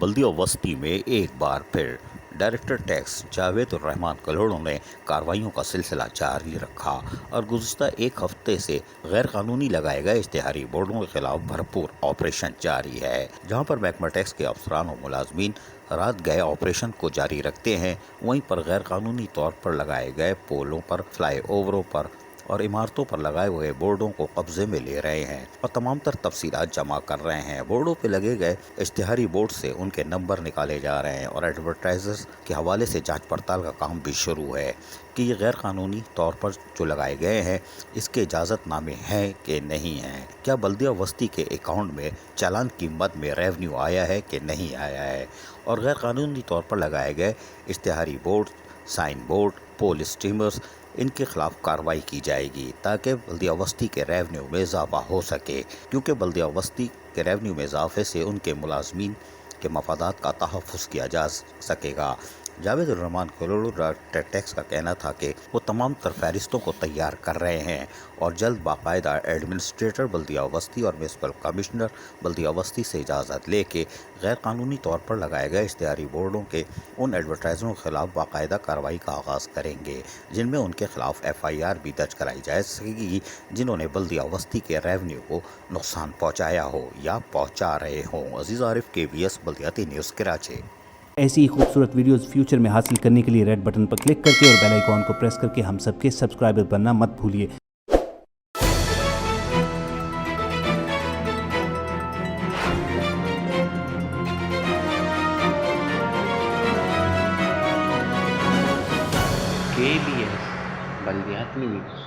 बल्दिया वस्ती में एक बार फिर डायरेक्टर टैक्स जावेद रहमान कलोड़ों ने कार्रवाइयों का सिलसिला जारी रखा और गुज़िश्ता एक हफ्ते से गैर कानूनी लगाए गए इश्तिहारी बोर्डों के खिलाफ भरपूर ऑपरेशन जारी है। जहां पर महकमा टैक्स के अफसरान और मुलाजमीन रात गए ऑपरेशन को जारी रखते हैं, वहीं पर गैर कानूनी तौर पर लगाए गए पोलों पर, फ्लाई ओवरों पर और इमारतों पर लगाए हुए बोर्डों को कब्जे में ले रहे हैं और तमाम तर तफसीलात जमा कर रहे हैं। बोर्डों पे लगे गए इश्तिहारी बोर्ड से उनके नंबर निकाले जा रहे हैं और एडवर्टाइजर्स के हवाले से जांच पड़ताल का काम भी शुरू है कि ये गैर कानूनी तौर पर जो लगाए गए हैं इसके इजाज़त नामे हैं कि नहीं हैं, क्या बल्दिया वस्ती के अकाउंट में चालान की मद में रेवन्यू आया है कि नहीं आया है, और गैर कानूनी तौर पर लगाए गए इश्तिहारी बोर्ड, साइन बोर्ड, पोल स्टीमर्स, इनके खिलाफ कार्रवाई की जाएगी ताकि बल्दिया वस्ती के रेवन्यू में इजाफा हो सके, क्योंकि बल्दिया वस्ती के रेवन्यू में इजाफे से उनके मुलाजमीन के मफादात का तहफ़्फ़ुज़ किया जा सकेगा। जावेद रहमान कलोड़ो डायरेक्टर टैक्स का कहना था कि वो तमाम तर फहरिस्तों को तैयार कर रहे हैं और जल्द बाकायदा एडमिनिस्ट्रेटर बल्दिया वस्ती और म्यूनसिपल कमिश्नर बल्दिया वस्ती से इजाज़त लेके गैर कानूनी तौर पर लगाए गए इश्तिहारी बोर्डों के उन एडवर्टाइजरों के खिलाफ बाकायदा कार्रवाई का आगाज़ करेंगे, जिनमें उनके खिलाफ FIR भी दर्ज कराई जा सकेगी जिन्होंने बल्दिया वस्ती के रेवन्यू को नुकसान पहुँचाया हो या पहुँचा रहे हों। अजीज़ आरिफ, KBS बल्दियाती न्यूज़ कराची। ऐसी ही खूबसूरत वीडियोस फ्यूचर में हासिल करने के लिए रेड बटन पर क्लिक करके और बेल आइकॉन को प्रेस करके हम सबके सब्सक्राइबर बनना मत भूलिए। KBS बल्दियाती न्यूज़।